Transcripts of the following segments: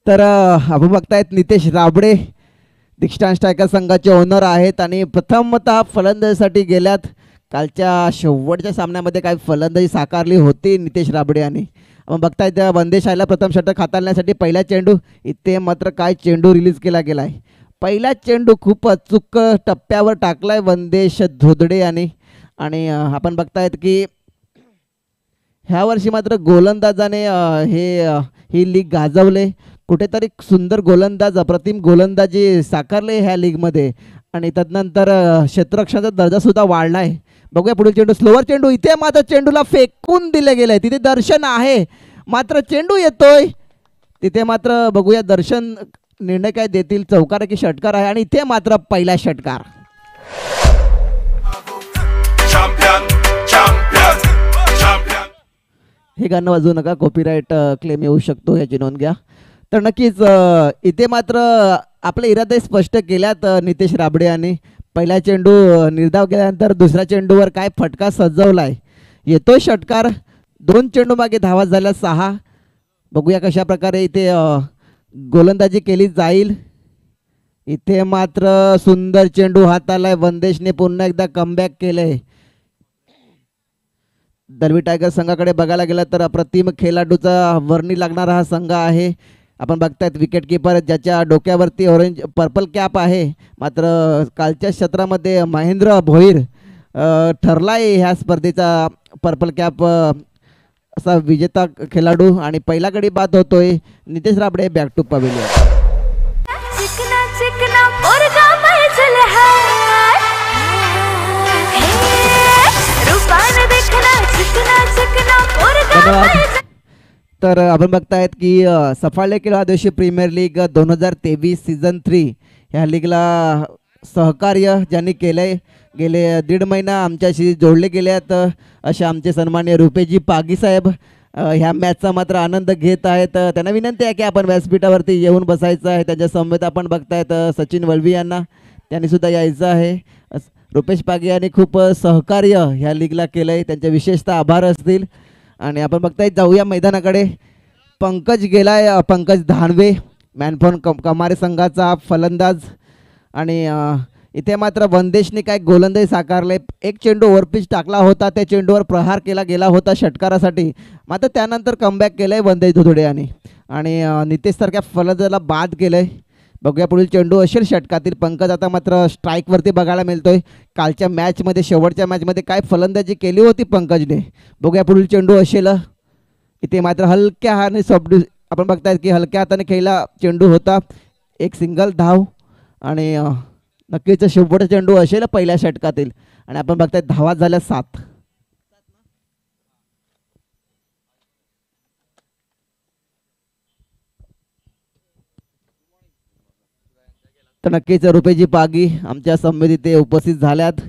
तर आपण बघतायत नितेश राबडे दीक्षांत स्ट्रायकर संघाचे ओनर आहेत आणि प्रथमतः फलंदाजीसाठी गेल्यात. कालच्या शेवटच्या सामन्यामध्ये काय फलंदाजी साकारली होती नितेश राबडे यांनी. आपण बघतायत वंदेश आयला प्रथम षटक हाताळण्यासाठी पहिला चेंडू. इथे मात्र काय चेंडू रिलीज केला गेलाय. पहिला चेंडू खूप अचूक टप्प्यावर टाकलाय वंदेश धोदडे यांनी. आणि आपण बघतायत की ह्या वर्षी मात्र गोलंदाजाने ही लीग गाजवले. कुठेतरी सुंदर गोलंदाज अप्रतिम गोलंदाजी साकारले ह्या लीगमध्ये. आणि तदनंतर क्षेत्ररक्षणाचा दर्जासुद्धा वाढला आहे. बघूया पुढील चेंडू. स्लोवर चेंडू. इथे मात्र चेंडूला फेकून दिले गेले. तिथे दर्शन आहे मात्र चेंडू येतोय. तिथे मात्र बघूया दर्शन निर्णय काय देतील. चौकार की षटकार आहे आणि इथे मात्र पहिला षटकार. हे गाणं वाजवू नका, कॉपीराईट क्लेम येऊ शकतो, याची नोंद घ्या. तर नक्कीच इथे मात्र आपले इरादे स्पष्ट केल्यात नितेश राबडे यांनी. पहिला चेंडू निर्धाव केल्यानंतर दुसऱ्या चेंडूवर काय फटका सजवलाय. येतोय षटकार. 2 चेंडू मागे धावा झाल्या 6. बघूया कशा प्रकारे इथे गोलंदाजी केली जाईल. इथे मात्र सुंदर चेंडू हातालाय. वंदेशने पुन्हा एकदा कमबॅक केलंय. दलवी टायगर संघाकडे बघायला गेलं तर अप्रतिम खेळाडूचा वर्णी लागणारा हा संघ आहे. आपण बघतायत विकेट किपर ज्याच्या डोक्यावरती ऑरेंज पर्पल कॅप आहे. मात्र कालच्या क्षेत्रामध्ये महेंद्र भोईर ठरलाय ह्या स्पर्धेचा पर्पल कॅप असा विजेता खेळाडू. आणि पहिला गडी बाद होतोय. Nitesh Rabade back to pavilion. तर आपण बघतायत की सफाळे खेळ दिवशी प्रीमियर लीग 2023 सीझन 3 ह्या लीगला सहकार्य ज्यांनी केलंय, गेले 1.5 महिना आमच्याशी जोडले गेले आहेत असे आमचे सन्माननीय रुपेशजी पागी साहेब ह्या मॅचचा मात्र आनंद घेत आहेत. त्यांना विनंती आहे की आपण व्यासपीठावरती येऊन बसायचं आहे. त्यांच्या समवेत आपण बघतायत सचिन वळवी यांना, त्यांनी सुद्धा यायचं आहे. रुपेश पागी यांनी खूप सहकार्य ह्या लीगला केलंय, त्यांचे विशेषतः आभार असतील. आणि आपण बघताय जाऊया मैदानाकडे. पंकज गेलाय, पंकज धानवे मॅनफोन कमारे संघाचा फलंदाज. आणि इथे मात्र वंदेशने काय गोलंदाजी साकारले. एक चेंडू ओव्हरपिच टाकला होता, त्या चेंडूवर प्रहार केला गेला होता षटकारासाठी. मात्र त्यानंतर कमबॅक केलंय वंदेश धोदडे यांनी आणि नितेश सारख्या फलंदाजाला बाद केलंय. बघूया पुढील चेंडू असेल षटकातील. पंकज आता मात्र स्ट्राईकवरती बघायला मिळतोय. कालच्या मॅचमध्ये शेवटच्या मॅचमध्ये काय फलंदाजी केली होती पंकजने. बघूया पुढील चेंडू असेल. इथे मात्र हलक्या हाताने आपण बघतायत की हलक्या हाताने खेळला चेंडू होता. एक सिंगल धाव आणि नक्कीच शेवटचा चेंडू असेल पहिल्या षटकातील. आणि आपण बघताय धावा झाल्या 7. तर नक्कीच रुपेशजी पागी आमच्या संमेलनात उपस्थित झाल्यात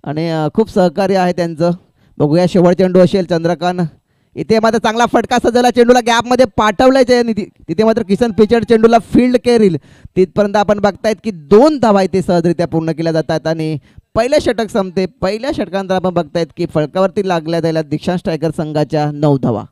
आणि खूप सहकार्य आहे त्यांचं. बघूया शेवट चेंडू असेल चंद्रकांत. इथे मात्र चांगला फटका सजवला, चेंडूला गॅपमध्ये पाठवलाय. तिथे मात्र किसन पिचड चेंडूला फील्ड केरील तिथपर्यंत आपण बघतायत की 2 धावा इथे सहजरित्या पूर्ण केल्या जातात आणि पहिलं षटक संपते. पहिल्या षटकानंतर आपण बघतायत की फळकावरती लागल्या जायला दीक्षांत स्ट्रायकर संघाच्या 9 धावा.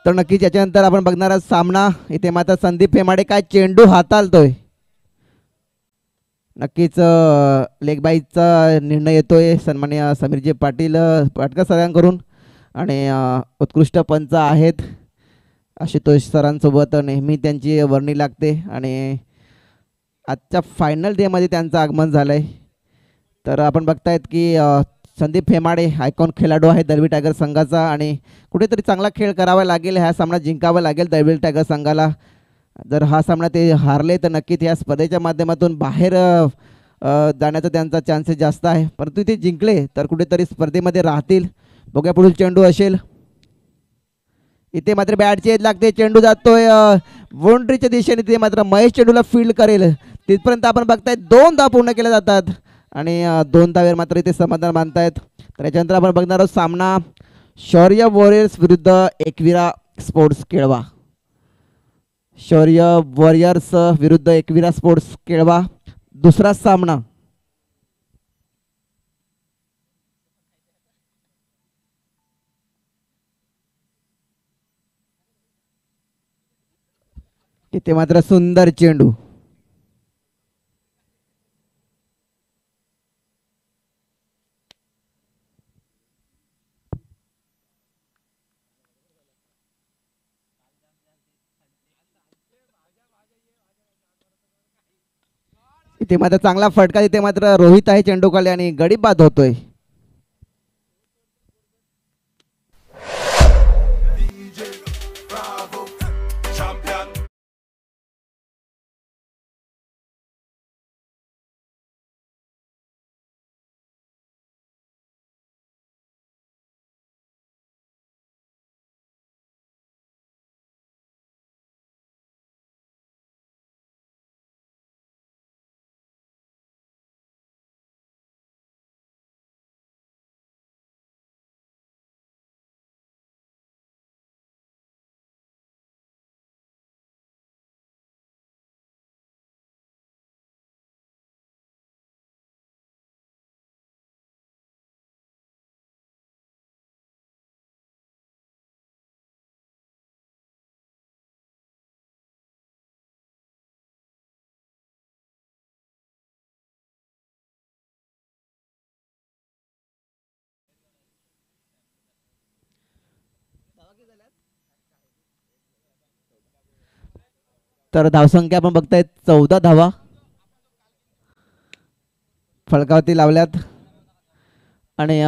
तर नक्कीच याच्यानंतर आपण बघणारा सामना. इथे मात्र संदीप हेमाडे काय चेंडू हाताळतोय. नक्कीच लेग बाईचा निर्णय येतोय सन्माननीय समीरजी पाटील पाटकर सरांकडून. आणि उत्कृष्ट पंच आहेत आशुतोष सरांसोबत नेहमी त्यांची वर्णी लागते. आणि आजच्या फायनल डेमध्ये त्यांचं आगमन झालं आहे. तर आपण बघतायत की संदीप हेमाडे आयकॉन खेळाडू आहे दलवी टायगर संघाचा आणि कुठेतरी चांगला खेळ करावा लागेल. हा सामना जिंकावा लागेल दलवी टायगर संघाला. जर हा सामना ते हारले तर नक्कीच या स्पर्धेच्या माध्यमातून बाहेर जाण्याचा त्यांचा चान्सेस जास्त आहे, परंतु इथे जिंकले तर कुठेतरी स्पर्धेमध्ये राहतील. बघूया पुढील चेंडू असेल. इथे मात्र बॅटची एज लागते, चेंडू जातोय बाउंड्रीच्या दिशेने. तिथे मात्र महेश चेंडूला फील्ड करेल तिथपर्यंत आपण बघताय 2 धावा पूर्ण केल्या जातात आणि 2 धावेवर मात्र इथे समाधान मानतायत. तर याच्यानंतर आपण बघणार आहोत सामना शौर्य वॉरियर्स विरुद्ध एकविरा स्पोर्ट्स केळवा. शौर्य वॉरियर्स विरुद्ध एकविरा स्पोर्ट्स केळवा दुसरा सामना. इथे मात्र सुंदर चेंडू. इथे मात्र चांगला फटका. इथे मात्र रोहित आहे चेंडू खाली आणि गडी बाद होतोय. तर धावसंख्या आपण बघताय 14 धावा फलकावरती लावल्यात आणि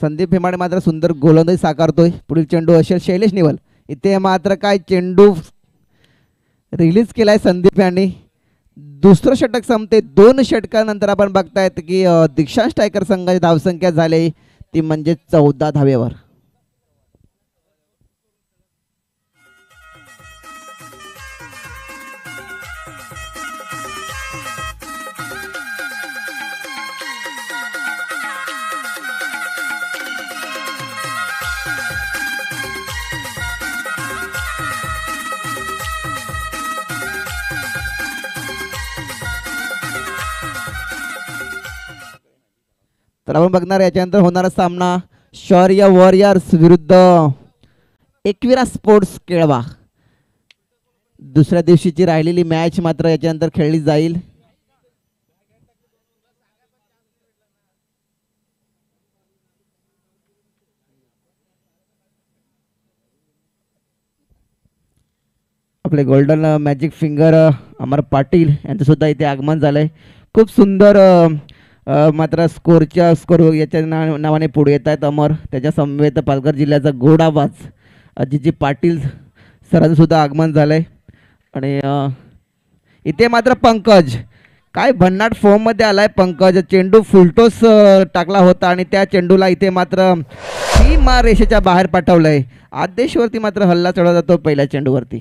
संदीप हेमाडे मात्र सुंदर गोलंदाजी साकारतोय. पुढील चेंडू असेल शैलेश निवल. इथे मात्र काय चेंडू रिलीज केलाय संदीप यांनी. दुसरं षटक संपते. 2 षटकानंतर आपण बघतायत की दीक्षांत टायकर संघाची धावसंख्या झाली ती म्हणजे 14 धावेवर. तर आपण बघणार याच्यानंतर होणारा सामना शौर्य वॉरियर्स विरुद्ध एकविरा स्पोर्ट्स केळवा. दुसऱ्या दिवशीची राहिलेली मॅच मात्र याच्यानंतर खेळली जाईल. आपले गोल्डन मॅजिक फिंगर अमर पाटील यांचं सुद्धा इथे आगमन झालंय. खूप सुंदर मात्र स्कोर याच्या नावाने पुढे येत आहेत अमर. त्याच्या समवेत पालघर जिल्ह्याचा गोड आवाज अजितजी पाटील सरांचं सुद्धा आगमन झालंय. आणि इथे मात्र पंकज काय भन्नाट फॉर्ममध्ये आलाय पंकज. चेंडू फुलटोस टाकला होता आणि त्या चेंडूला इथे मात्र सीमा रेषेच्या बाहेर पाठवलंय. आदेशवरती मात्र हल्ला चढवला जातो पहिल्या चेंडूवरती.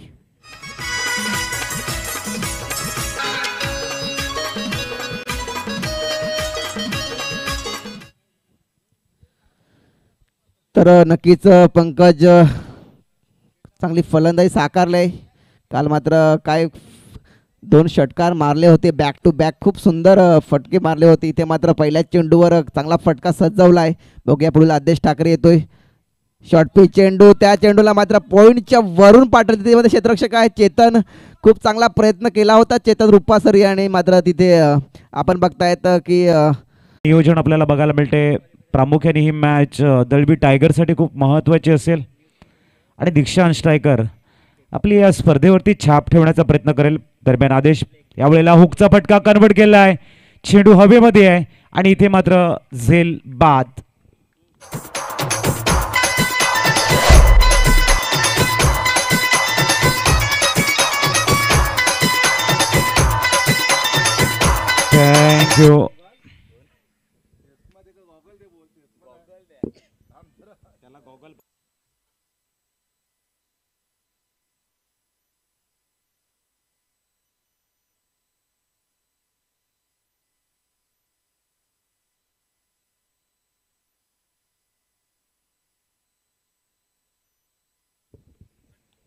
तर नक्कीच पंकज चांगली फलंदाजी साकारले. काल मात्र काय 2 षटकार मारले होते बॅक टू बॅक. खूप सुंदर फटके मारले होते. इथे मात्र पहिल्याच चेंडूवर चांगला फटका सजवलाय. बघूया पुढील आदेश ठाकरे येतोय. शॉर्ट पिच चेंडू. त्या चेंडूला मात्र पॉईंटच्या वरून पाठवते. तिथे क्षेत्ररक्षक आहे चेतन. खूप चांगला प्रयत्न केला होता चेतन रुपासरी आणि मात्र तिथे आपण बघतायत की नियोजन आपल्याला बघायला मिळते. प्रामुख्याने ही मॅच दळवी टायगरसाठी खूप महत्त्वाची असेल आणि दीक्षांत स्ट्रायकर आपली या स्पर्धेवरती छाप ठेवण्याचा प्रयत्न करेल. दरम्यान आदेश यावेळेला हुकचा फटका कन्वर्ट केला आहे. चेंडू हवेमध्ये आहे आणि इथे मात्र झेल बाद. थँक्यू.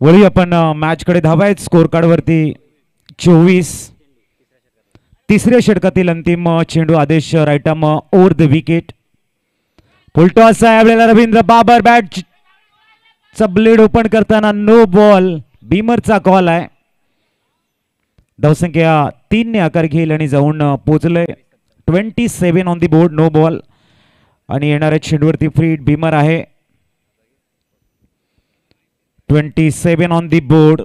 वळी आपण मॅच कडे धावा आहेत स्कोर कार्ड वरती 24. तिसऱ्या षटकातील अंतिम चेंडू Adesh right arm over the wicket. Full toss आहे आपल्याला रवींद्र बाबर बॅट चा ब्लेड ओपन करताना नो बॉल. बीमरचा कॉल आहे. धावसंख्या 3 ने आकार घेईल आणि जाऊन पोहोचलंय 27 on the board. No ball आणि येणाऱ्या चेंडूवरती फ्री बीमर आहे. 27 ऑन दी बोर्ड.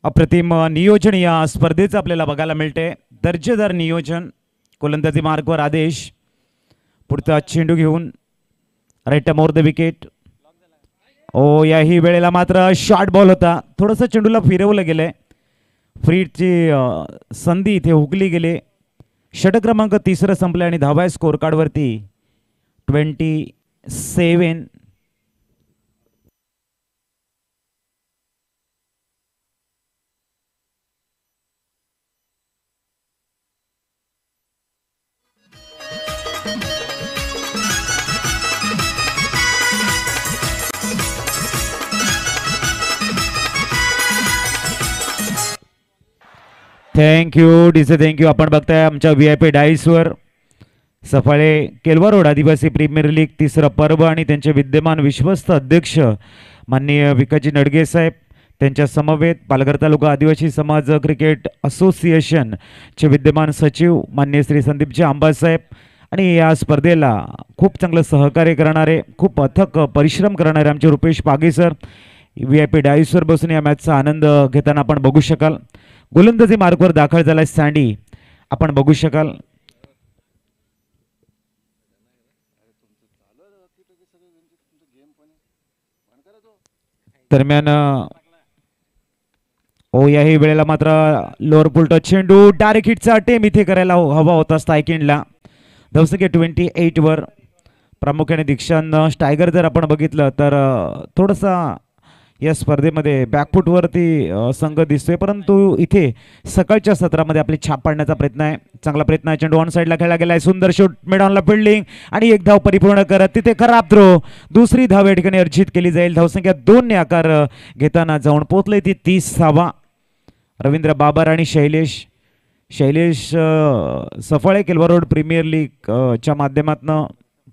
अप्रतिम नियोजन या स्पर्धेचं आपल्याला बघायला मिळते. दर्जेदार नियोजन. गोलंदाजी मार्कवर आदेश. पुढचा चेंडू घेऊन right arm over the wicket. ओ याही वेळेला मात्र शॉर्ट बॉल होता. थोडंसं चेंडूला फिरवलं गेलंय. फ्रीची संधी इथे हुकली गेली. षटक क्रमांक 3 संपले आणि धावा स्कोर कार्ड वरती 27. थँक्यू डीसे. थँक्यू. आपण बघताय आमच्या VIP डाईसवर सफाळे केलवा रोड आदिवासी प्रीमियर लीग 3रं पर्व आणि त्यांचे विद्यमान विश्वस्त अध्यक्ष माननीय विकाजी नडगे साहेब, त्यांच्या समवेत पालघर तालुका आदिवासी समाज क्रिकेट असोसिएशन चे विद्यमान सचिव माननीय श्री संदीपजी आंबासाहेब आणि या स्पर्धेला खूप चांगलं सहकार्य करणारे, खूप अथक परिश्रम करणारे आमचे रुपेश पागे सर VIP डाईसवर बसून या मॅचचा आनंद घेताना आपण बघू शकाल. गोलंदाजी मार्कवर दाखल झालाय सँडी, आपण बघू शकाल. दरम्यान ओ याही वेळेला मात्र लोअर पुलटा चेंडू डायरेक्ट हिटचा अटेम इथे करायला हवा होता स्ट्रायकिंगला. धावसंख्या 28 वर. प्रामुख्याने दीक्षांत टायगर जर आपण बघितलं तर थोडासा या स्पर्धेमध्ये बॅकफुटवरती संघ दिसतोय, परंतु इथे सकाळच्या सत्रामध्ये आपली छाप पाडण्याचा प्रयत्न आहे. चांगला प्रयत्न आहे. चेंडू ऑन साईडला खेळला गेलाय. सुंदर शॉट मिड ऑनला फिल्डिंग आणि एक धाव परिपूर्ण करत तिथे खराब थ्रो. दुसरी धाव या ठिकाणी अर्जित केली जाईल. धावसंख्या 2 ने आकार घेताना जाऊन पोहोचले ती 30 धावा. रवींद्र बाबर आणि Shailesh Safale Kelva road premier league च्या माध्यमातून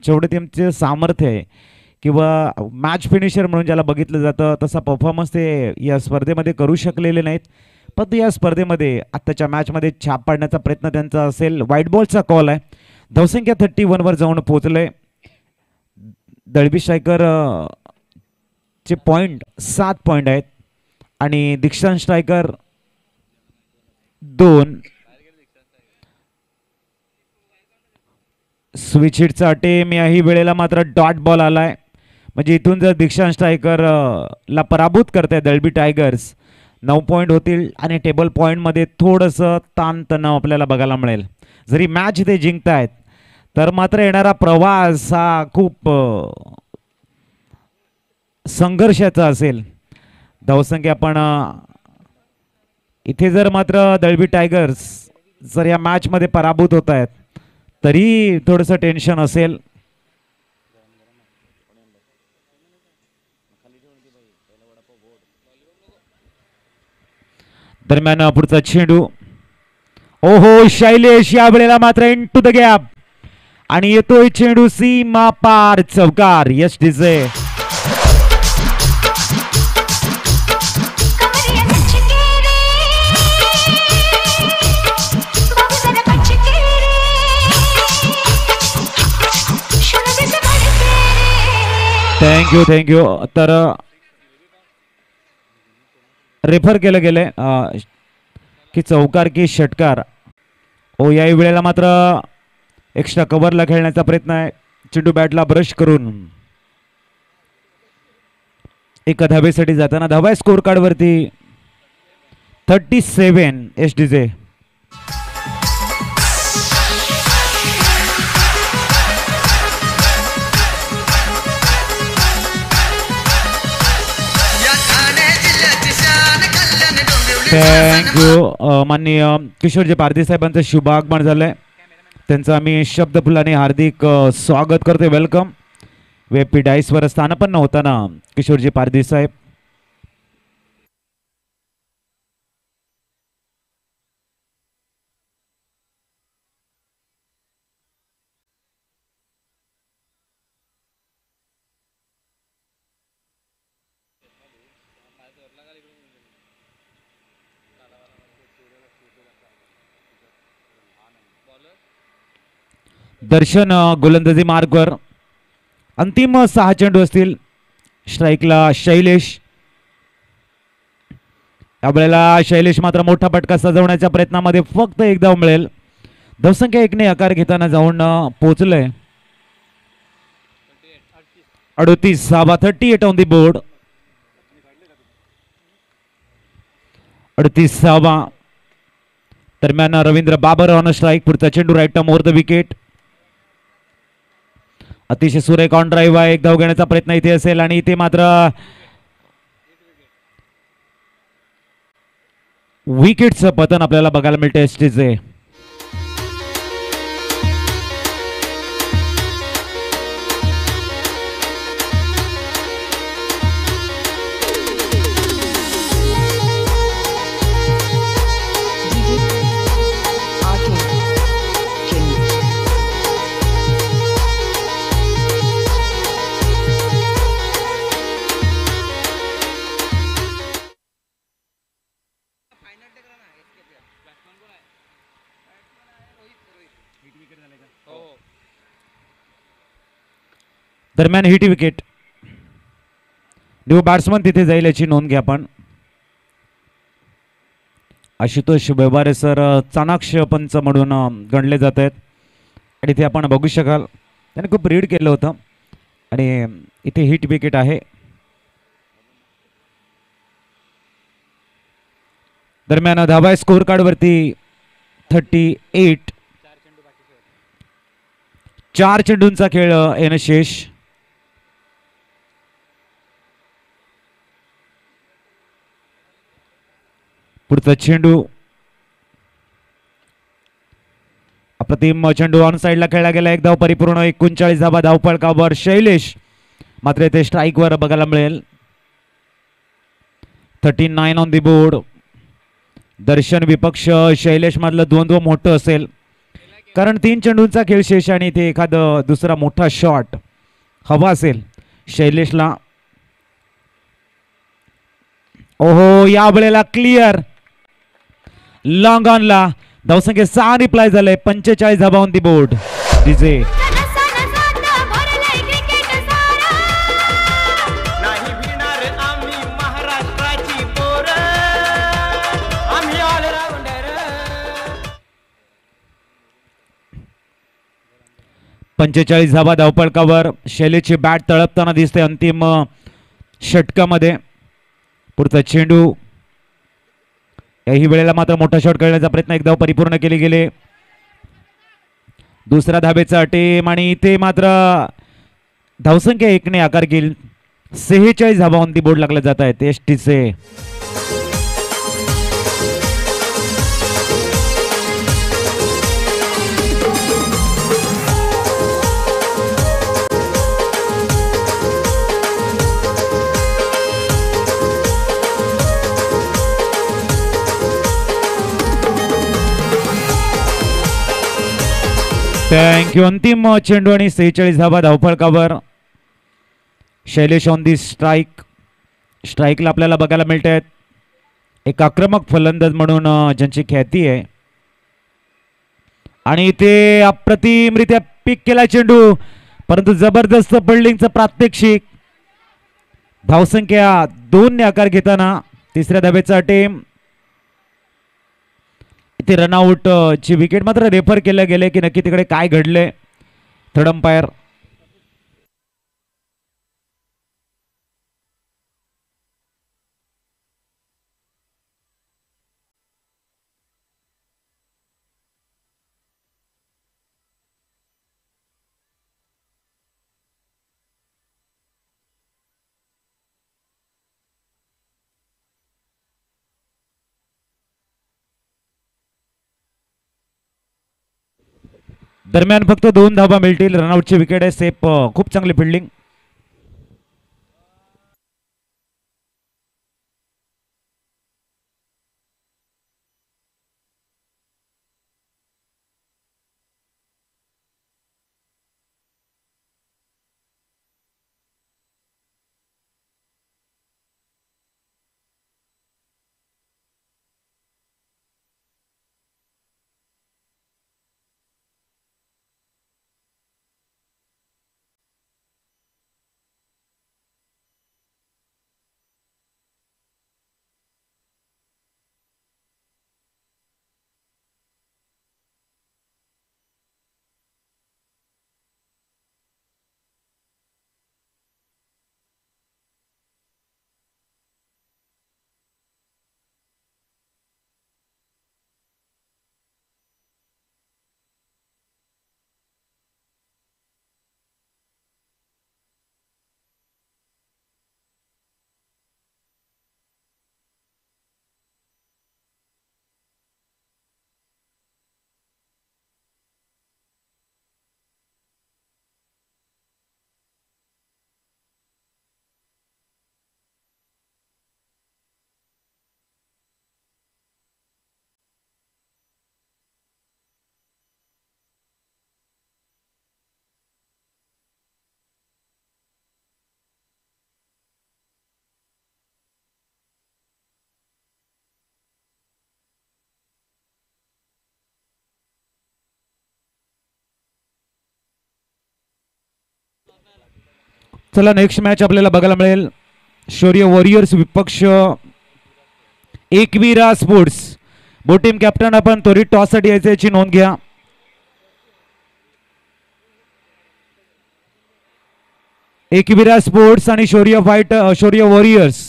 जेवढे त्यांचे सामर्थ्य आहे किंवा मॅच फिनिशर म्हणून ज्याला बघितलं जातं तसा परफॉर्मन्स ते या स्पर्धेमध्ये करू शकलेले नाहीत, पण या स्पर्धेमध्ये आत्ताच्या मॅचमध्ये छाप पाडण्याचा प्रयत्न त्यांचा असेल. व्हाईट बॉलचा कॉल आहे. धावसंख्या 31 वर जाऊन पोहोचले. दळवी स्ट्रायकर चे पॉइंट 7 पॉइंट आहेत आणि दीक्षांत स्ट्रायकर 2. स्विच हिटचा अटेम याही वेळेला मात्र डॉट बॉल आलाय. म्हणजे इथून जर दीक्षांत स्ट्रायकर ला पराभूत करताय दळबी टायगर्स 9 पॉइंट होतील आणि टेबल पॉइंट मध्ये थोडंसं ताणतणाव आपल्याला बघायला मिळेल. जरी मॅच ते जिंकतायत तर मात्र येणारा प्रवास हा खूप संघर्षाचा असेल. धावसंख्या आपण इथे जर मात्र दळबी टायगर्स जर या मॅच मध्ये पराभूत होत आहेत तरी थोडंसं टेन्शन असेल. दरम्यान पुढचा चेंडू. ओहो शैलेश या वेळेला मात्र इनटू द गॅप आणि येतोय चेंडू सीमा पार. चौकार. Yes DJ. थँक्यू. तर रेफर केलं गेलंय की चौकार की षटकार. ओ याही वेळेला मात्र एक्स्ट्रा कव्हरला खेळण्याचा प्रयत्न आहे. चेंडू बॅटला ब्रश करून एका धावेसाठी जाताना धावा स्कोर कार्ड वरती 37 SDJ. थँक यू माननीय किशोरजी पारधी साहेबांचं शुभ आगमन झालंय. त्यांचं आम्ही शब्दफुलाने हार्दिक स्वागत करतोय. वेलकम. वेपी डाईसवर स्थानपन्न होताना किशोरजी पारधी साहेब. दर्शन गोलंदाजी मार्कवर. अंतिम 6 चेंडू असतील. स्ट्राईकला शैलेश. यावेळेला शैलेश मात्र मोठा फटका सजवण्याच्या प्रयत्नामध्ये फक्त एक धाव मिळेल. धावसंख्या 1 ने आकार घेताना जाऊन पोहोचलंय. 38 धावा. 38 ऑन दी बोर्ड. 38 धावा. दरम्यान रवींद्र बाबर ऑन स्ट्राईक. पुढचा चेंडू right term over the wicket. अतिशय सुरेख ऑन ड्राईव्ह आहे. एक धाव घेण्याचा प्रयत्न इथे असेल आणि इथे मात्र विकेटचं पतन आपल्याला बघायला मिळते एसटीचे. दरम्यान हिट विकेट. न्यू बॅट्समन तिथे जाईल याची नोंद घ्या आपण. आशुतोष व्यवहारे सर चाणाक्ष पंच म्हणून गणले जात आहेत आणि इथे आपण बघू शकाल त्याने खूप रीड केलं होतं आणि इथे हिट विकेट आहे. दरम्यान धावा स्कोर कार्ड वरती 38. 4 चेंडूंचा खेळ येणं शेष. पुढचा चेंडू अप्रतिम चेंडू ऑन साइडला खेळला गेला. एक धाव परिपूर्ण. 39 धावा धावफलकावर शैलेश मात्र इथे स्ट्राईकवर बघायला मिळेल. 39 ऑन दी बोर्ड. दर्शन विपक्ष शैलेश मधलं द्वंद्व मोठं असेल कारण 3 चेंडूंचा खेळ शेष आणि इथे एखादं दुसरा मोठा शॉट हवा असेल शैलेशला. ओहो या वेळेला क्लिअर लॉंग ऑनला. धावसंख्या 6 रिप्लाय झालंय. 45 धावा ऑन दी बोर्ड. डीजे पंचेचाळीस धावा धावपळकावर. शैलेशची बॅट तळपताना दिसते अंतिम षटकामध्ये. पुढचा चेंडू. याही वेळेला मात्र मोठा शॉट खेळण्याचा प्रयत्न. एक धाव परिपूर्ण केले गेले. दुसऱ्या धावेचा अटेम आणि इथे मात्र धावसंख्या 1 ने आकार घेईल. 46 धावा ऑन दी बोर्ड लागले जात आहेत एसटीचे. थँक्यू. अंतिम चेंडू आणि 46 धावा धावफलकावर. Shailesh on the strike. स्ट्राईकला आपल्याला बघायला मिळत आहेत एक आक्रमक फलंदाज म्हणून ज्यांची ख्याती आहे आणि इथे अप्रतिमरित्या पिक केला चेंडू परंतु जबरदस्त फिल्डिंगचं प्रात्यक्षिक. धावसंख्या 2 ने आकार घेताना तिसऱ्या धावेचा अटेम. इथे रनआउट ची विकेट मात्र रेफर केलं गेले की नक्की तिकडे काय घडले. Third umpire. दरम्यान फक्त 2 धावा मिळतील. रनआउटची विकेट आहे. सेफ खूप चांगली फिल्डिंग. चला नेक्स्ट मॅच आपल्याला बघायला मिळेल. शौर्य वॉरियर्स विपक्ष Ekvira sports. Both team captain आपण त्वरित टॉस साठी यायचे याची नोंद घ्या. एकवीरा स्पोर्ट्स आणि शौर्य वॉरियर्स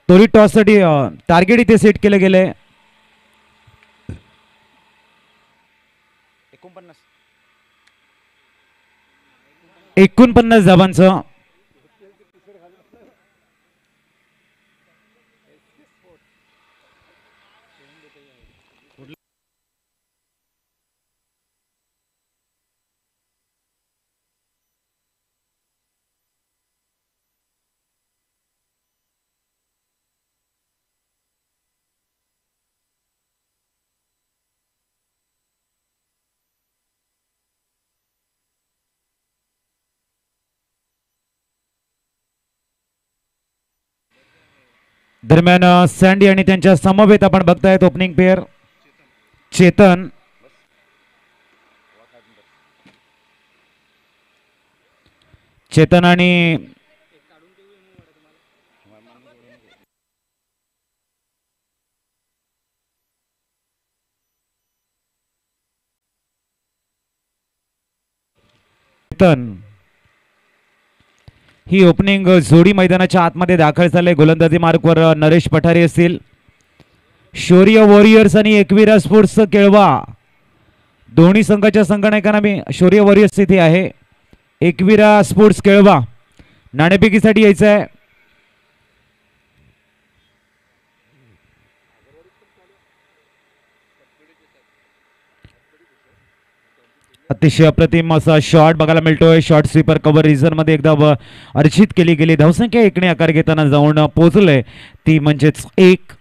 त्वरित टॉस साठी टार्गेट इथे सेट केले गेले. 49 धावांचं. दरम्यान सँडी आणि त्यांच्या समवेत आपण बघतायत ओपनिंग पेअर चेतन आणि ही ओपनिंग जोडी मैदानाच्या आतमध्ये दाखल झाले. गोलंदाजी मार्कवर नरेश पठारे असतील. शौर्य वॉरियर्स आणि एकवीरा स्पोर्ट्स केळवा दोन्ही संघाच्या संघनायकांना मी शौर्य वॉरियर्स इथे आहे. एकवीरा स्पोर्ट्स केळवा नाणेफेकीसाठी यायचं आहे. अतिशय अप्रतिम असा शॉट बघायला मिळतोय. शॉर्ट स्वीपर कव्हर रिझन मध्ये एकदा अर्जित केली गेली. धावसंख्या 1 ने आकार घेताना जाऊन पोहोचले ती म्हणजेच 1.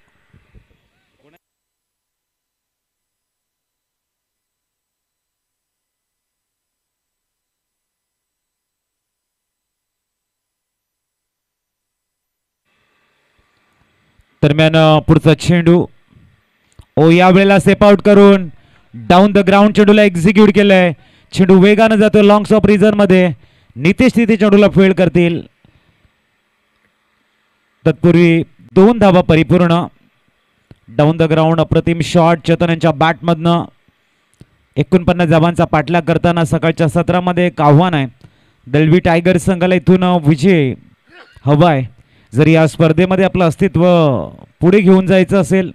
दरम्यान पुढचा चेंडू या वेळेला स्टेप आउट करून डाऊन द ग्राउंड चेंडूला एक्झिक्यूट केलंय. चेंडू वेगानं जातो लॉंग ऑफ रिझन मध्ये. नितेश तिथे चेंडूला फील्ड करतील. तत्पूर्वी 2 धावा परिपूर्ण. डाऊन द ग्राउंड अप्रतिम शॉट चेतन यांच्या बॅटमधनं. 49 धावांचा पाठलाग करताना सकाळच्या सत्रामध्ये एक आव्हान आहे. दळवी टायगर्स संघाला इथून विजय हवाय. जर या स्पर्धेमध्ये आपलं अस्तित्व पुढे घेऊन जायचं असेल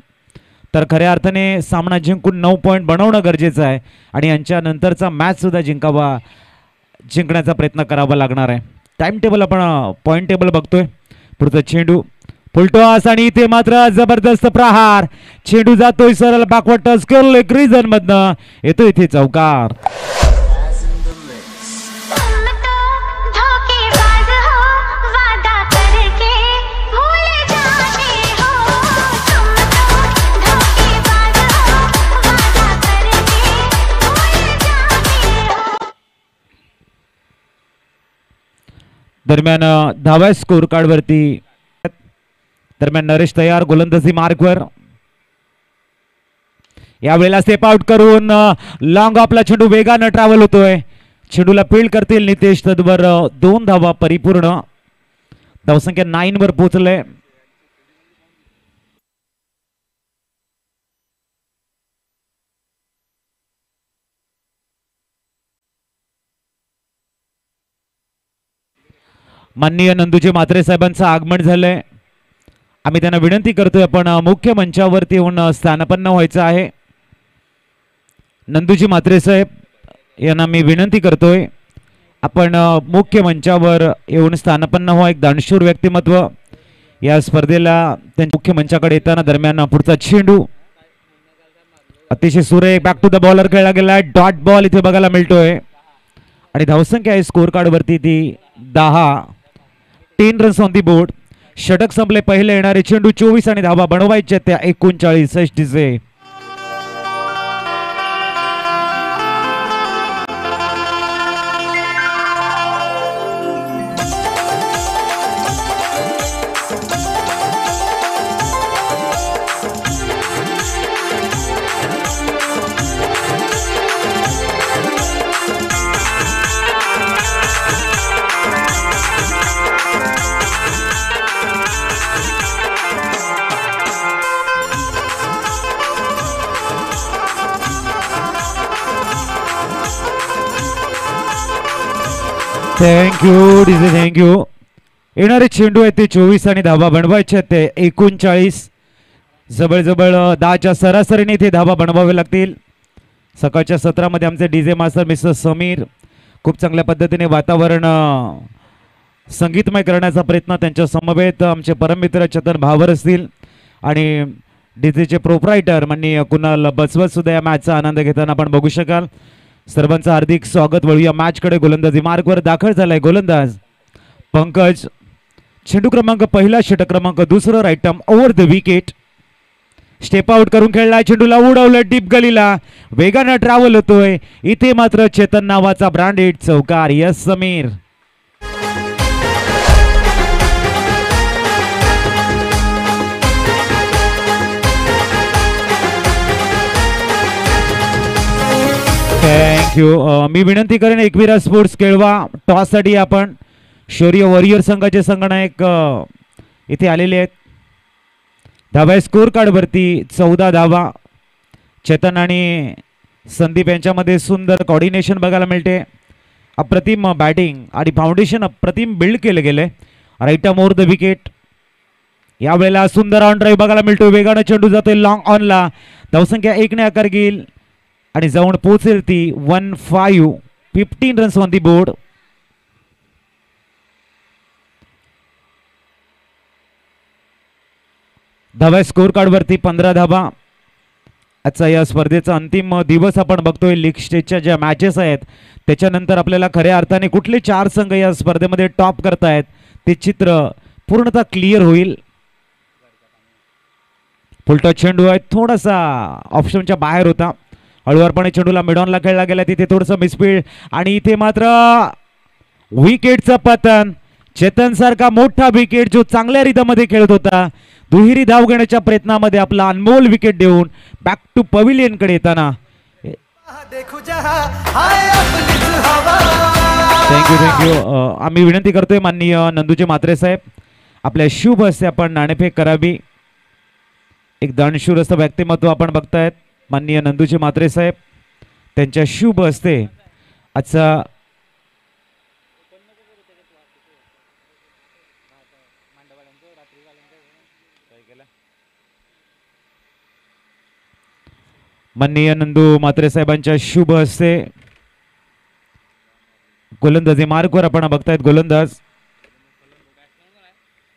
तर खऱ्या अर्थाने सामना जिंकून 9 पॉईंट बनवणं गरजेचं आहे आणि यांच्या नंतरचा मॅच सुद्धा जिंकण्याचा प्रयत्न करावा लागणार आहे. टाइम टेबल आपण पॉईंट टेबल बघतोय. पुढचा चेंडू फुलटॉस आणि इथे मात्र जबरदस्त प्रहार. चेंडू जातोय सरळ बॅकवर्ड टच करून एक रिझन मधनं येतो इथे चौकार. दरम्यान धावा स्कोर कार्ड वरती दरम्यान नरेश तयार गोलंदाजी मार्कवर यावेळेला स्टेप आउट करून लॉंग आपला चेंडू वेगानं ट्रॅव्हल होतोय चेंडूला फील्ड करतील नितेश तद्वर 2 धावा परिपूर्ण धावसंख्या 9 वर पोहोचले माननीय नंदूजी म्हात्रे साहेबांचं आगमन झालंय आम्ही त्यांना विनंती करतोय आपण मुख्य मंचावरती येऊन स्थानापन्न व्हायचं आहे नंदूजी म्हात्रे साहेब यांना मी विनंती करतोय आपण मुख्य मंचावर येऊन स्थानापन्न व्हा एक दानशूर व्यक्तिमत्व या स्पर्धेला त्यांच्या मुख्य मंचाकडे येताना दरम्यान पुढचा चेंडू अतिशय सुरेख बॅक टू द बॉलर खेळला गेला डॉट बॉल इथे बघायला मिळतोय आणि धावसंख्या आहे स्कोर कार्ड वरती ती 10 रन्स ऑन दी बोर्ड षटक संपले पहिले येणारे चेंडू 24 आणि धावा बनवायचे त्या 39 षष्टीचे थँक्यू डीजे थँक्यू येणारे चेंडू आहे ते 24 आणि धावा बनवायचे ते 39 जवळजवळ 10च्या सरासरीने इथे धावा बनवावे लागतील सकाळच्या सत्रामध्ये आमचे डीजे मास्टर मिस्टर समीर खूप चांगल्या पद्धतीने वातावरण संगीतमय करण्याचा प्रयत्न त्यांच्या समवेत आमचे परममित्र चेतन भावर असतील आणि डीजेचे प्रोप्रायटर माननीय कुणाल बसवत सुद्धा या मॅचचा आनंद घेताना आपण बघू शकाल सर्वांचं हार्दिक स्वागत वळूया मॅचकडे गोलंदाजी मार्कवर दाखल झालाय गोलंदाज पंकज चेंडू क्रमांक पहिला षटक क्रमांक दुसरं right arm over the wicket step out करून खेळलाय चेंडूला उडवलं डीप गलीला वेगानं ट्रॅव्हल होतोय इथे मात्र चेतन नावाचा ब्रँडेड चौकार यस समीर थँक्यू मी विनंती करेन एकविरा स्पोर्ट्स केळवा टॉस साठी आपण शौर्य वॉरियर संघाचे संगणक इथे आलेले आहेत धावा स्कोर कार्ड वरती 14 धावा चेतन आणि संदीप यांच्यामध्ये सुंदर कॉर्डिनेशन बघायला मिळते अप्रतिम बॅटिंग आणि फाउंडेशन अप्रतिम बिल्ड केलं गेलंय right arm over the wicket यावेळेला सुंदर ऑन ड्राईव्ह बघायला मिळतो वेगानं चेंडू जातोय लॉंग ऑनला धावसंख्या 1 ने आकार घेईल आणि जाऊन पोहोचेल ती 15 रन्स ऑन दी बोर्ड धावा स्कोर कार्ड वरती 15 धावा आजचा या स्पर्धेचा अंतिम दिवस आपण बघतोय लीग स्टेजच्या ज्या मॅचेस आहेत त्याच्यानंतर आपल्याला खऱ्या अर्थाने कुठले 4 संघ या स्पर्धेमध्ये टॉप करतायत ते चित्र पूर्णतः क्लिअर होईल फुलटॉस चेंडू आहे थोडासा ऑप्शनच्या बाहेर होता हळूवारपणे चेंडूला मिडॉनला खेळला गेला तिथे थोडंसं मिसफील्ड आणि इथे मात्र विकेटचं पतन चेतन सारखा मोठा विकेट जो चांगल्या रिदमध्ये खेळत होता दुहेरी धाव घेण्याच्या प्रयत्नामध्ये आपला अनमोल विकेट देऊन बॅक टू पवेलियन कडे येताना थँक्यू आम्ही विनंती करतोय माननीय नंदूजी म्हात्रे साहेब आपल्या शुभ हस्ते आपण नाणेफेक करावी एक दानशूर असं व्यक्तिमत्व आपण बघतायत माननीय नंदूजी म्हात्रे साहेब त्यांच्या शुभ हस्ते आजचा माननीय नंदू म्हात्रे साहेबांच्या शुभ हस्ते गोलंदाजी मार्कवर आपण बघतायत गोलंदाज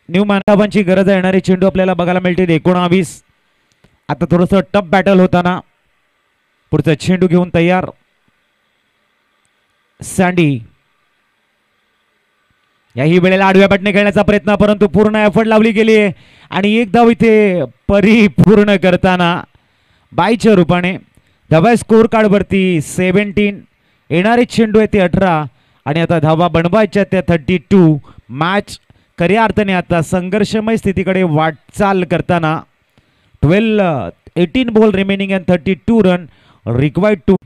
न्यू मानकाबांची गरज येणारी चेंडू आपल्याला बघायला मिळते 19 आता थोडंसं टफ बॅटल होताना पुढचा चेंडू घेऊन तयार सँडी याही वेळेला आडव्या बॅटने खेळण्याचा प्रयत्न परंतु पूर्ण एफर्ट लावली गेली आहे आणि एक धाव इथे परिपूर्ण करताना बायच्या रूपाने धावा स्कोर कार्ड वरती 17 येणारे चेंडू आहे ते 18 आणि आता धावा बनवायच्या त्या 32. मॅच खऱ्या अर्थाने आता संघर्षमय स्थितीकडे वाटचाल करताना 18 ball remaining and 32 run required to.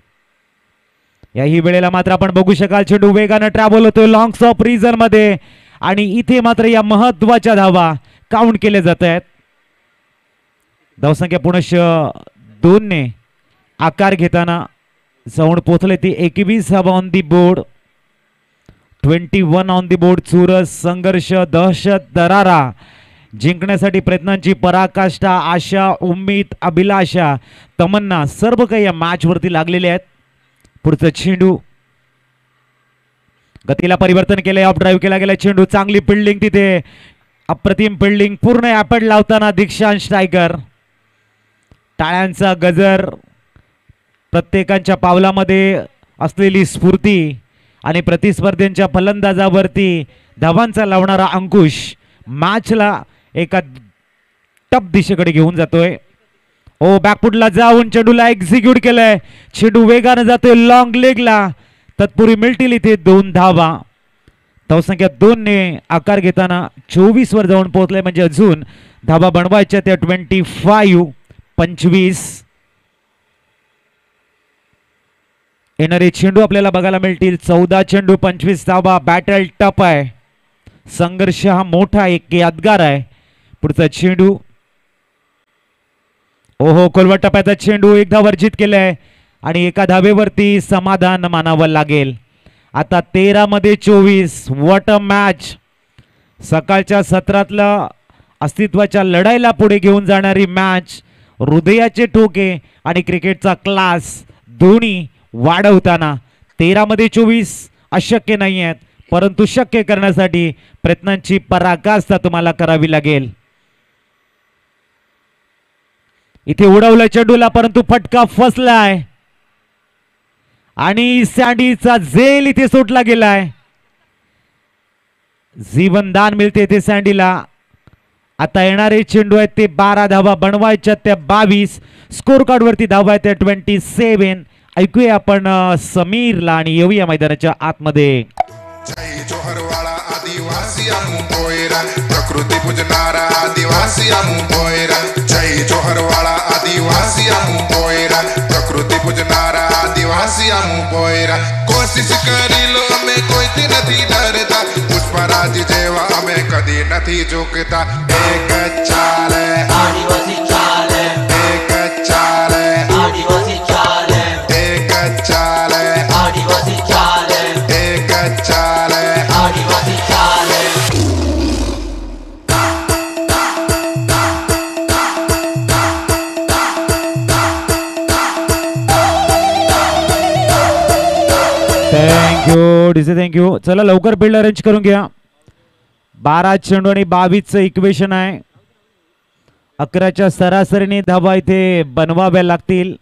याही वेळेला मात्र आपण बघू शकाल चेंडू वेगानं ट्रॅव्हल होतोय लॉंग स्टॉप रिझन मध्ये आणि इथे मात्र या महत्वाच्या धावा काउंट केले जात आहेत. धावसंख्या पुनश्च 2 ने आकार घेताना जाऊन पोहोचले ती 21 धावा on the board. 21 on the board. चुरस संघर्ष दहशत दरारा जिंकण्यासाठी प्रयत्नांची पराकाष्ठा आशा उम्मीद अभिलाषा तमन्ना सर्व काही या मॅच वरती लागलेले आहेत. पुढचं चेंडू गतीला परिवर्तन केलंय ऑफ ड्राईव्ह केला गेला चेंडू चांगली फिल्डिंग तिथे अप्रतिम फिल्डिंग पूर्ण ॲपड लावताना दीक्षांश टायगर. टाळ्यांचा गजर प्रत्येकाच्या पावलामध्ये असलेली स्फूर्ती आणि प्रतिस्पर्ध्यांच्या फलंदाजावरती धावांचा लावणारा अंकुश मॅचला एका टप दिशेकडे घेऊन जातोय. ओ बॅकफुटला जाऊन चेंडूला एक्झिक्यूट केलंय. चेंडू वेगानं जातोय लॉंग लेगला. तत्पूर्वी मिळतील इथे 2 धावा. धावसंख्या 2 ने आकार घेताना 24 वर जाऊन पोहोचले म्हणजे अजून धावा बनवायच्या त्या 25. येणारे चेंडू आपल्याला बघायला मिळतील 14 चेंडू 25 धावा. बॅटल टप आहे. संघर्ष हा मोठा एक यादगार आहे. पुढचा चेंडू ओहो खोलवर टप्प्याचा चेंडू एकदा वर्जित केलाय आणि एका धावेवरती समाधान मानावं लागेल. आता 13 मध्ये 24. What a match. सकाळच्या सत्रातला अस्तित्वाच्या लढाईला पुढे घेऊन जाणारी मॅच. हृदयाचे ठोके आणि क्रिकेटचा क्लास दोन्ही वाढवताना 13 मध्ये 24 अशक्य नाही आहेत परंतु शक्य करण्यासाठी प्रयत्नांची पराकाष्ठा तुम्हाला करावी लागेल. इथे उडवलं चेंडूला परंतु फटका फसलाय आणि सँडीचा झेल इथे सुटला गेलाय. जीवनदान मिळते इथे सँडीला. आता येणारे चेंडू आहेत ते 12 धावा बनवायच्या त्या 22. स्कोर कार्ड वरती धावा आहेत त्या 27. ऐकूया आपण समीरला आणि येऊया मैदानाच्या आतमध्ये. जय जोहरवाळा आदिवासी पोयरा प्रकृती पूजनारा आदिवासी पोयरा. जय जोहरवाळा आदिवासी पोयरा प्रकृति पूजनारा आदिवासी पोयरा. कोशिश करी लो हमें कोई नहीं डरता पुष्पराज जेवा हमें कदी नहीं झुकता. एक चाल आदिवासी चाल एक चाल आदिवासी चाल एक चाल आदिवासी चाल एक चाल आदिवासी चाल. Thank you DJ thank you. चला लवकर बिल्ड अरेंज करून घ्या. 12 चेंडू आणि 22चं इक्वेशन आहे. 11च्या सरासरीने धावा इथे बनवाव्या लागतील.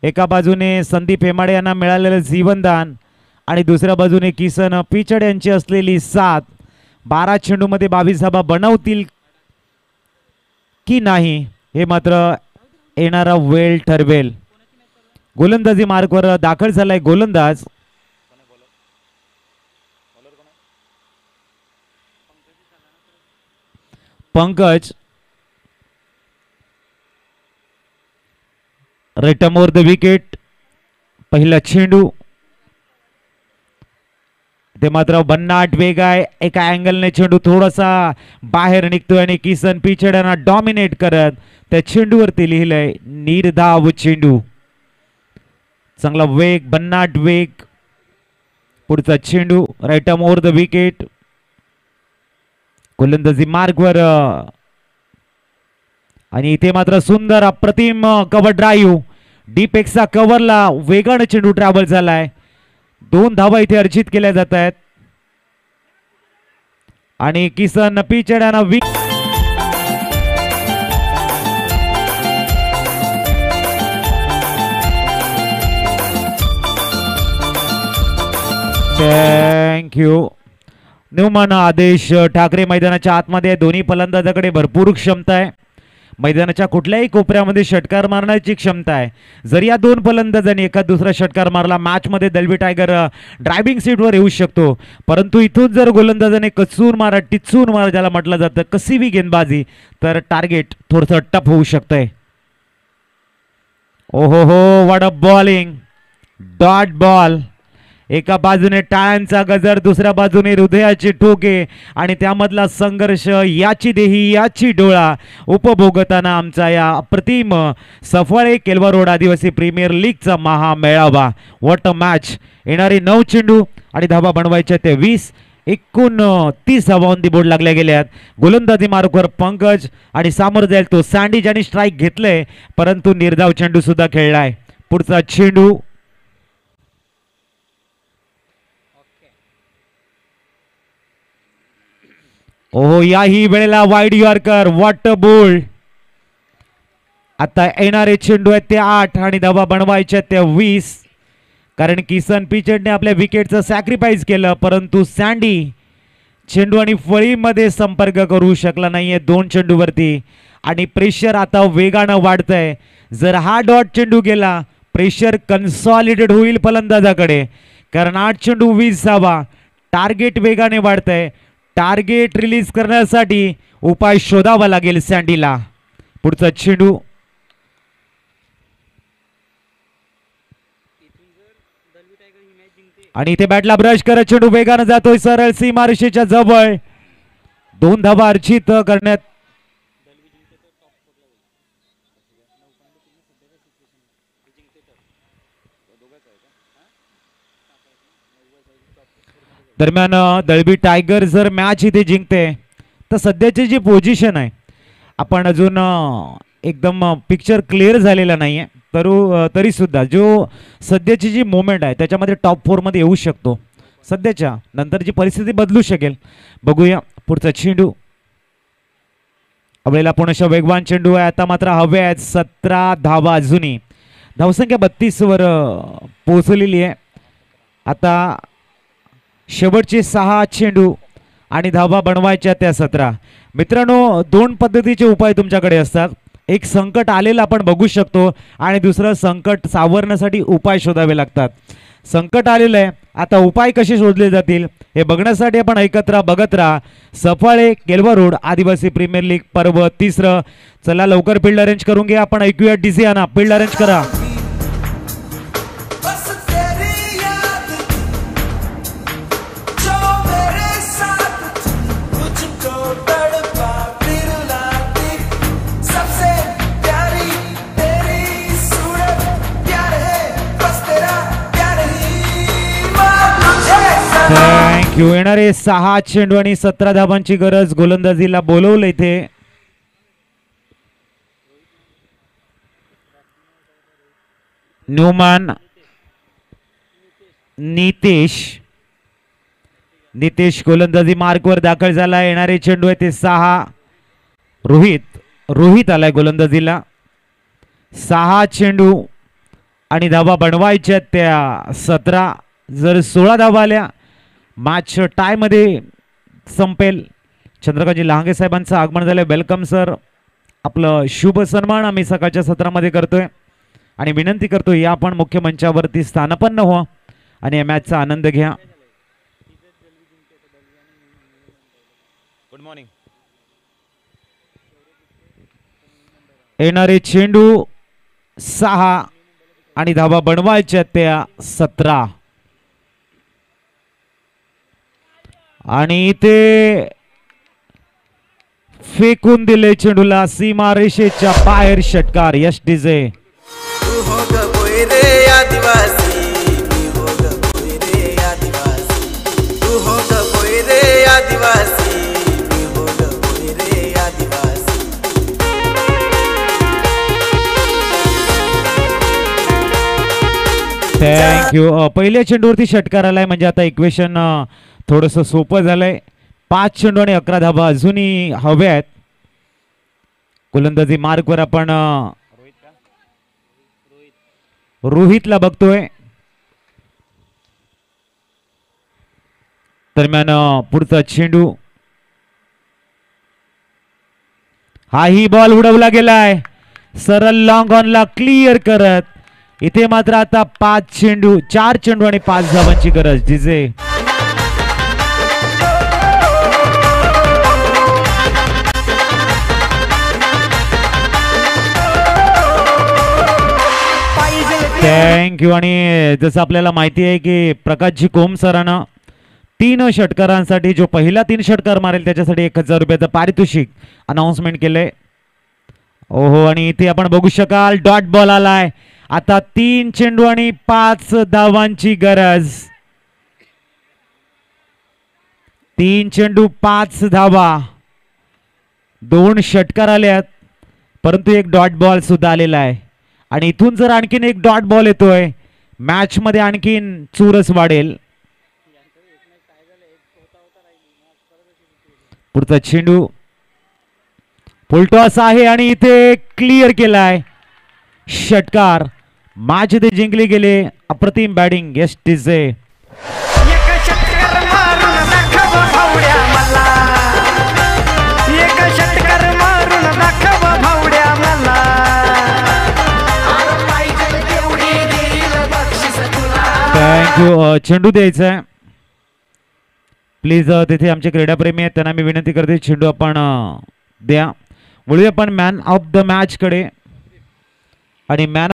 एका बाजूने संदीप हेमाडे यांना मिळालेलं जीवनदान आणि दुसऱ्या बाजूने किसन पिचड यांची असलेली साथ. 12 चेंडूमध्ये 22 धावा बनवतील की नाही हे मात्र येणारा वेळ ठरवेल. गोलंदाजी मार्कवर दाखल झालाय गोलंदाज. Pankaj return over the wicket. पहिला चेंडू ते मात्र भन्नाट वेग आहे. एका अँगलने चेंडू थोडासा बाहेर निघतोय आणि किसन पिचड यांना डॉमिनेट करत त्या चेंडूवरती लिहिलंय निर्धाव चेंडू. चांगला वेग भन्नाट वेग. पुढचा चेंडू रिटर्न ओव्हर द विकेट. गोलंदाजी मार्गवर आणि इथे मात्र सुंदर अप्रतिम कव्हर ड्राईव्ह. डीप एक्सचा कव्हरला वेगाने चेंडू ट्रॅव्हल झालाय. 2 धावा इथे अर्जित केल्या जात आहेत आणि किसन पिचड यांना थँक्यू. न्यूमन आदेश ठाकरे मैदानाच्या आतमध्ये दोन्ही फलंदाजाकडे भरपूर क्षमता आहे मैदानाच्या कुठल्याही कोपऱ्यामध्ये षटकार मारण्याची क्षमता आहे. जर या दोन फलंदाजांनी एखाद दुसरा षटकार मारला मॅचमध्ये दलवी टायगर ड्रायव्हिंग सीटवर येऊ शकतो. परंतु इथून जर गोलंदाजाने कचून मारा टिचून मारा ज्याला म्हटलं जातं कसीवी गेंदबाजी तर टार्गेट थोडंसं टफ होऊ शकतंय. ओहो हो what a bowling dot ball. एका बाजूने टाळ्यांचा गजर दुसऱ्या बाजूने हृदयाचे ठोके आणि त्यामधला संघर्ष याची देही याची डोळा उपभोगताना आमचा या अप्रतिम सफाळे केलवा रोड आदिवासी प्रीमियर लीगचा महामेळावा. What a match. येणारे 9 चेंडू आणि धावा बनवायच्या ते 20. एकूण 30 धावा ऑन दी बोर्ड लागल्या गेल्यात. गोलंदाजी मार्कवर पंकज आणि सामोर जाईल तो सँडी ज्याने स्ट्राईक घेतलंय परंतु निर्धाव चेंडू सुद्धा खेळलाय. पुढचा चेंडू ओहो याही वेळेला wide yorker. What a bowled. आता येणारे चेंडू आहेत ते 8 आणि धावा बनवायच्या त्या 20. कारण किसन पिचडने आपल्या विकेटचं सॅक्रिफाईस केलं परंतु सँडी चेंडू आणि फळीमध्ये संपर्क करू शकला नाहीये 2 चेंडूवरती आणि प्रेशर आता वेगानं वाढतंय. जर हा डॉट चेंडू गेला प्रेशर कन्सॉलिडेट होईल फलंदाजाकडे कारण 8 चेंडू 20 धावा. टार्गेट वेगाने वाढतंय. टार्गेट रिलीज करण्यासाठी उपाय शोधावा लागेल सँडीला. पुढचा चेंडू आणि इथे बॅटला ब्रश करत चेंडू वेगानं जातोय सरळ सीमारेषेच्या जवळ. 2 धावा अर्जित करण्यात दरम्यान दळबी टायगर जर मॅच इथे जिंकते तर सध्याची जी पोझिशन आहे आपण अजून एकदम पिक्चर क्लिअर झालेला नाहीये तरी सुद्धा जो सध्याची जी मोमेंट आहे त्याच्यामध्ये टॉप 4 मध्ये येऊ शकतो. सध्याच्या नंतरची परिस्थिती बदलू शकेल. बघूया पुढचा चेंडू. आपल्याला पुण्याच्या वेगवान चेंडू आहे. आता मात्र हवे आहेत 17 धावा. अजूनही धावसंख्या 32 वर पोहोचलेली आहे. आता शेवटचे 6 चेंडू आणि धावा बनवायच्या त्या 17. मित्रांनो 2 पद्धतीचे उपाय तुमच्याकडे असतात. एक संकट आलेलं आपण बघू शकतो आणि दुसरं संकट सावरण्यासाठी उपाय शोधावे लागतात. संकट आलेलं आहे आता उपाय कसे शोधले जातील हे बघण्यासाठी आपण एकत्र बघत राहा सफाळे केलवा रोड आदिवासी प्रीमियर लीग पर्व 3. चला लवकर फील्ड अरेंज करून घ्या. आपण ऐकूया डीसी आणा. फील्ड अरेंज करा. थँक्यू. येणारे 6 चेंडू आणि 17 धावांची गरज. गोलंदाजीला बोलवलं इथे. न्यूमॅन नितेश गोलंदाजी मार्कवर दाखल झाला. येणारे चेंडू आहे ते 6. रोहित आलाय गोलंदाजीला. 6 चेंडू आणि धावा बनवायच्या त्या 17. जर 16 धावा आल्या मॅच टाय मध्ये संपेल. चंद्रकांतजी लहांगे साहेबांचं आगमन झालंय. Welcome sir. आपलं शुभ सन्मान आम्ही सकाळच्या सत्रामध्ये करतोय आणि विनंती करतोय या आपण मुख्य मंचावरती स्थानपन्न व्हा आणि या मॅचचा आनंद घ्या. Good morning. येणारे चेंडू 6 आणि धावा बनवायच्या त्या 17. आणि इथे फेकून दिले चेंडूला सीमारेषेच्या बाहेर. षटकार. यश डीजे. थँक्यू. पहिल्या चेंडूवरती षटकार आलाय म्हणजे आता इक्वेशन थोडंसं सोपं झालंय. 5 चेंडू आणि 11 धावा अजूनही हवे आहेत. गोलंदाजी मार्कवर आपण रोहितला बघतोय. दरम्यान पुढचा चेंडू हाही बॉल उडवला गेलाय सरळ लॉंग ऑनला क्लिअर करत. इथे मात्र आता 4 चेंडू आणि 5 धावांची गरज. DJ thank you. आणि जसं आपल्याला माहिती आहे की प्रकाशजी कोम सरांना 3 षटकारांसाठी जो पहिला 3 षटकार मारेल त्याच्यासाठी 1000 रुपयाचं पारितोषिक अनाउन्समेंट केलंय. ओहो, आणि इथे आपण बघू शकाल डॉट बॉल आलाय. आता 3 चेंडू आणि 5 धावांची गरज. 3 चेंडू 5 धावा. 2 षटकार आल्यात परंतु एक डॉट बॉल सुद्धा आलेला आहे. आणि इथून जर आणखीन एक डॉट बॉल येतोय मॅच मध्ये आणखीन चुरस वाढेल. पुढचा चेंडू फुलटॉस आहे आणि इथे क्लिअर केलाय. षटकार. मॅच इथे जिंकली गेले. अप्रतिम बॅटिंग. Yes DJ thank you. चेंडू द्यायचा आहे प्लीज. तिथे आमचे क्रीडाप्रेमी आहेत त्यांना मी विनंती करते चेंडू आपण द्या. वळूया आपण मॅन ऑफ द मॅच कडे. आणि मॅन